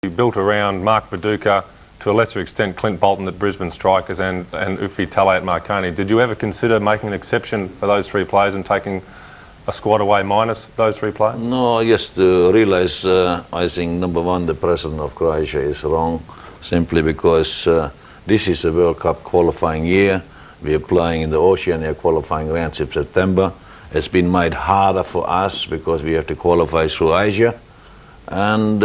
built around Mark Viduka, to a lesser extent Clint Bolton at Brisbane Strikers, and Ufi Tale at Marconi. Did you ever consider making an exception for those three players and taking a squad away minus those three players? No, I just realise, I think, number one, the president of Croatia is wrong, simply because this is a World Cup qualifying year. We are playing in the Oceania qualifying rounds in September. It's been made harder for us because we have to qualify through Asia. And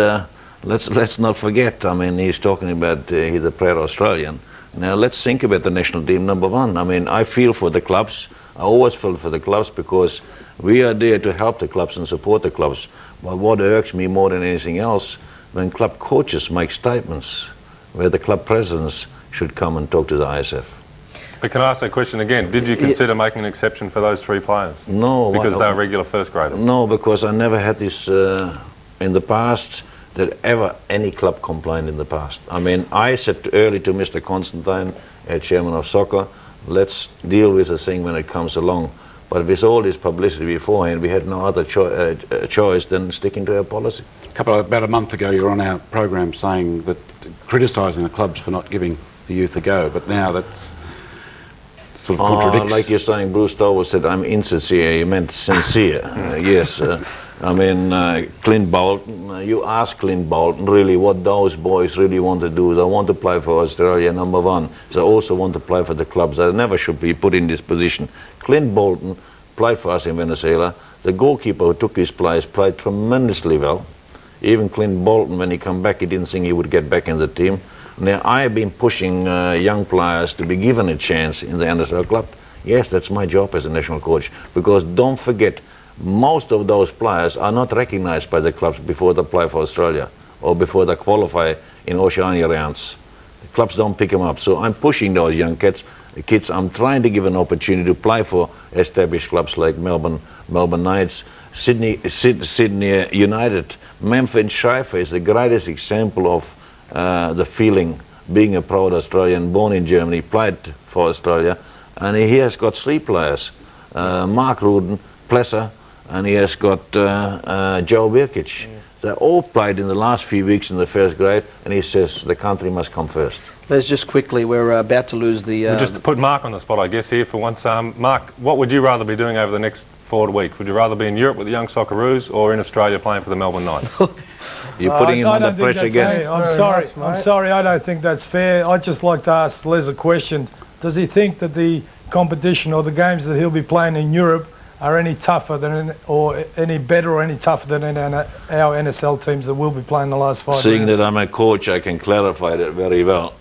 let's not forget, I mean, he's talking about he's a prayer Australian. Now let's think about the national team, number one. I mean, I feel for the clubs. I always feel for the clubs because we are there to help the clubs and support the clubs. But what irks me more than anything else, when club coaches make statements where the club presidents should come and talk to the ISF. But can I ask that question again? Did you consider making an exception for those three players? No. Because they were regular first graders? No, because I never had this in the past that ever any club complained in the past. I mean, I said early to Mr. Constantine, chairman of soccer, let's deal with the thing when it comes along. But with all this publicity beforehand, we had no other choice than sticking to our policy. About a month ago, you were on our program saying that, criticising the clubs for not giving the youth a go, but now that's sort of contradicts. Like you're saying, Bruce Dover said, I'm insincere, you meant sincere. Yes, I mean, Clint Bolton, you ask Clint Bolton really what those boys really want to do. They want to play for Australia, number one. They also want to play for the clubs. They never should be put in this position. Clint Bolton played for us in Venezuela. The goalkeeper who took his place played tremendously well. Even Clint Bolton, when he come back, he didn't think he would get back in the team. Now, I have been pushing young players to be given a chance in the NSL club. Yes, that's my job as a national coach, because don't forget, most of those players are not recognized by the clubs before they play for Australia or before they qualify in Oceania rounds. The clubs don't pick them up. So I'm pushing those young kids. I'm trying to give an opportunity to play for established clubs like Melbourne Knights, Sydney United. Memphis Schreifer is the greatest example of the feeling, being a proud Australian, born in Germany, played for Australia, and he has got three players, Mark Ruden, Plesser, and he has got Joe Birkic. They all played in the last few weeks in the first grade, and he says the country must come first. Let's just quickly, we're about to lose the... We'll just put Mark on the spot, I guess, here for once. Mark, what would you rather be doing over the next 4 weeks? Would you rather be in Europe with the Young Socceroos or in Australia playing for the Melbourne Knights? You're putting him under pressure again. I'm sorry, I don't think that's fair. I'd just like to ask Les a question. Does he think that the competition or the games that he'll be playing in Europe are any tougher than, or any better or any tougher than our NSL teams that will be playing the last 5 Seeing rounds? that I'm a coach, I can clarify that very well.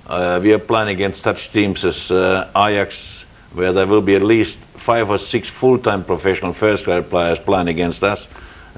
We are playing against such teams as Ajax, where there will be at least 5 or 6 full-time professional first-grade players playing against us.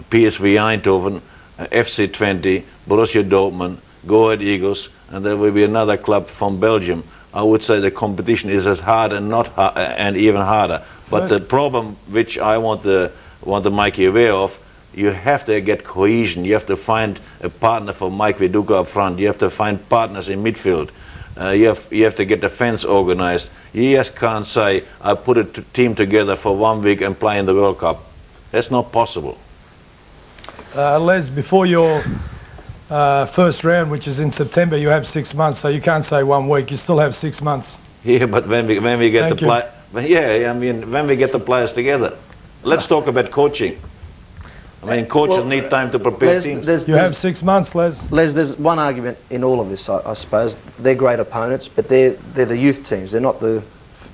PSV Eindhoven, FC Twente, Borussia Dortmund, Go Ahead Eagles, and there will be another club from Belgium. I would say the competition is as hard and and even harder. But the problem which I want to make you aware of, you have to get cohesion. You have to find a partner for Mike Viduka up front. You have to find partners in midfield. You have to get the fence organized. You just can't say, I put a team together for 1 week and play in the World Cup. That's not possible. Les, before your first round, which is in September, you have 6 months, so you can't say 1 week. You still have 6 months. Yeah, but when we get the play, yeah, I mean, when we get the players together, let's talk about coaching. I mean, coaches need time to prepare teams. You have 6 months, Les. Les, there's one argument in all of this, I suppose. They're great opponents, but they're the youth teams. They're not the...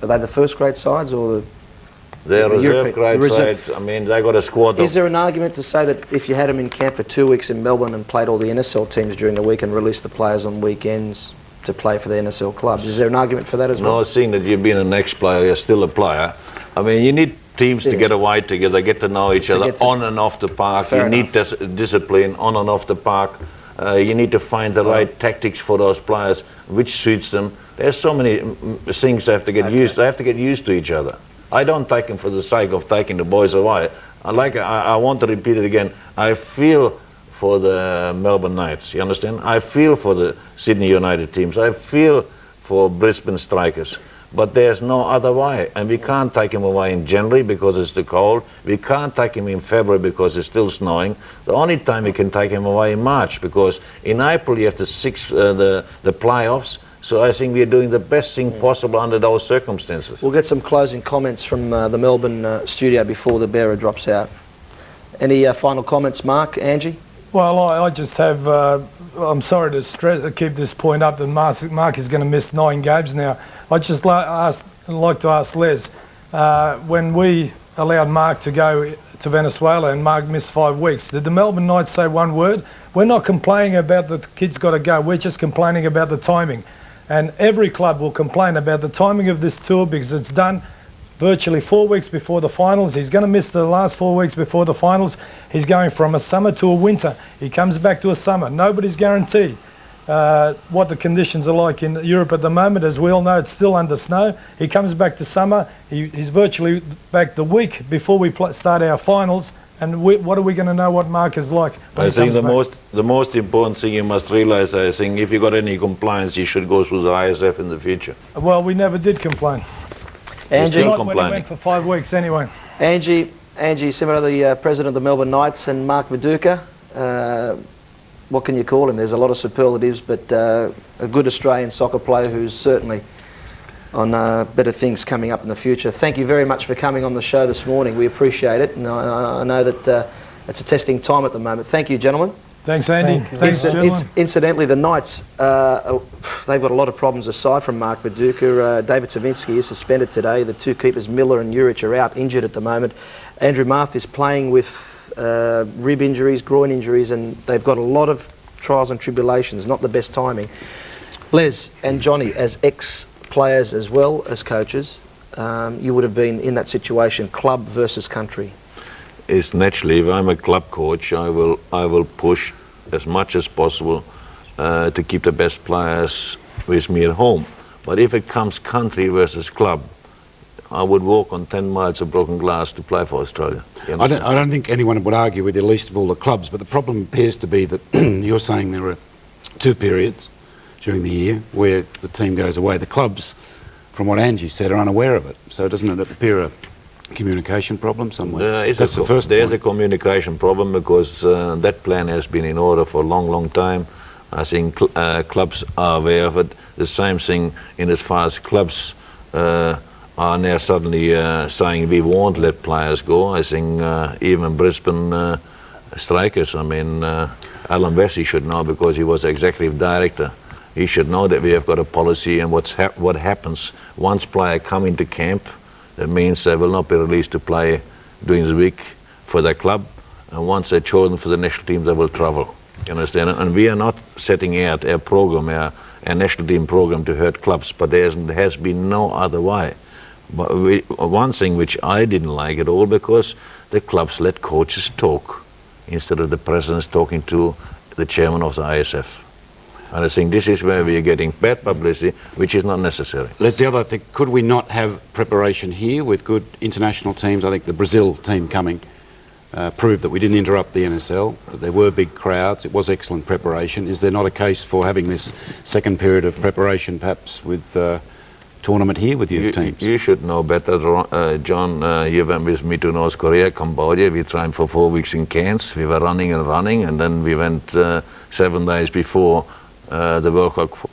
Are they the first grade sides or the... They're reserve grade sides. I mean, they got a squad. Is there an argument to say that if you had them in camp for 2 weeks in Melbourne and played all the NSL teams during the week and released the players on weekends to play for the NSL clubs, is there an argument for that as well? No, seeing that you've been an ex-player, you're still a player. I mean, you need teams to get away together, get to know each other on and off the park. You need discipline on and off the park. You need to find the right tactics for those players, which suits them. There's so many things they have to get used. They have to get used to each other. I don't take them for the sake of taking the boys away. I want to repeat it again. I feel for the Melbourne Knights, you understand? I feel for the Sydney United teams. I feel for Brisbane Strikers. but there's no other way. And we can't take him away in January because it's too cold. We can't take him in February because it's still snowing. The only time we can take him away in March, because in April you have the playoffs. So I think we're doing the best thing possible under those circumstances. We'll get some closing comments from the Melbourne studio before the bearer drops out. Any final comments, Mark, Angie? Well, I just have, I'm sorry to keep this point up that Mark is going to miss 9 games now. I'd just like to ask Les, when we allowed Mark to go to Venezuela and Mark missed 5 weeks, did the Melbourne Knights say one word? We're not complaining about the kid's got to go, we're just complaining about the timing. And every club will complain about the timing of this tour because it's done virtually 4 weeks before the finals. He's going to miss the last 4 weeks before the finals. He's going from a summer to a winter. He comes back to a summer. Nobody's guaranteed what the conditions are like in Europe at the moment. As we all know, it's still under snow. He comes back to summer. He's virtually back the week before we start our finals. And what are we going to know what Mark is like? I think the most important thing you must realise, I think, if you got any complaints, you should go through the ISF in the future. Well, we never did complain. Angie, Not when he went for 5 weeks anyway. Ange Cimera, the president of the Melbourne Knights, and Mark Viduka. What can you call him? There's a lot of superlatives, but a good Australian soccer player who's certainly on better things coming up in the future. Thank you very much for coming on the show this morning. We appreciate it, and I know that it's a testing time at the moment. Thank you, gentlemen. Thanks, Andy. Thanks, gentlemen. Incidentally, the Knights, they've got a lot of problems aside from Mark Viduka. David Savinsky is suspended today. The 2 keepers, Miller and Juric, are out injured at the moment. Andrew Marth is playing with rib injuries, groin injuries, and they've got a lot of trials and tribulations, not the best timing. Les and Johnny, as ex-players as well as coaches, you would have been in that situation, club versus country. It's naturally, if I'm a club coach, I will push as much as possible to keep the best players with me at home. But if it comes country versus club, I would walk on 10 miles of broken glass to play for Australia. I don't think anyone would argue with you, least of all the clubs, but the problem appears to be that you're saying there are 2 periods during the year where the team goes away. The clubs, from what Angie said, are unaware of it. So doesn't it appear a communication problem somewhere? That's the first. There's a communication problem because that plan has been in order for a long time. I think clubs are aware of it. The same thing in as far as clubs are now suddenly saying we won't let players go. I think even Brisbane strikers, I mean, Alan Vesey should know because he was executive director. He should know that we have got a policy and what happens once players come into camp. That means they will not be released to play during the week for their club, and once they're chosen for the national team, they will travel. You understand? And we are not setting out our program, our national team program, to hurt clubs, but there has been no other way. But one thing which I didn't like at all, because the clubs let coaches talk instead of the presidents talking to the chairman of the ISF. And I think this is where we are getting bad publicity, which is not necessary. That's the other thing. Could we not have preparation here with good international teams? I think the Brazil team coming proved that we didn't interrupt the NSL, that there were big crowds, it was excellent preparation. Is there not a case for having this second period of preparation perhaps with tournament here with your teams? You should know better, John. You went with me to North Korea, Cambodia. We trained for 4 weeks in Cairns. We were running, and then we went 7 days before the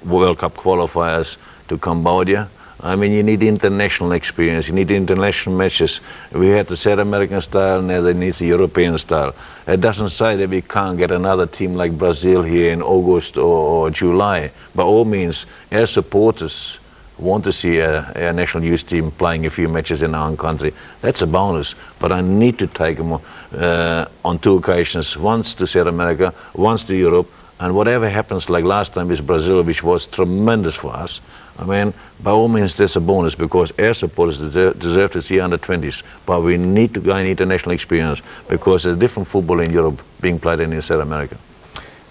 World Cup qualifiers to Cambodia. I mean, you need international experience, you need international matches. We had the South American style, now they need the European style. It doesn't say that we can't get another team like Brazil here in August or July. By all means, our supporters want to see a national youth team playing a few matches in our own country. That's a bonus, but I need to take them on 2 occasions, once to South America, once to Europe, and whatever happens, like last time with Brazil, which was tremendous for us, I mean, by all means, that's a bonus because our supporters deserve to see under-20s. But we need to gain international experience because there's different football in Europe being played in South America.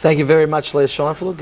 Thank you very much, Les Scheinflug.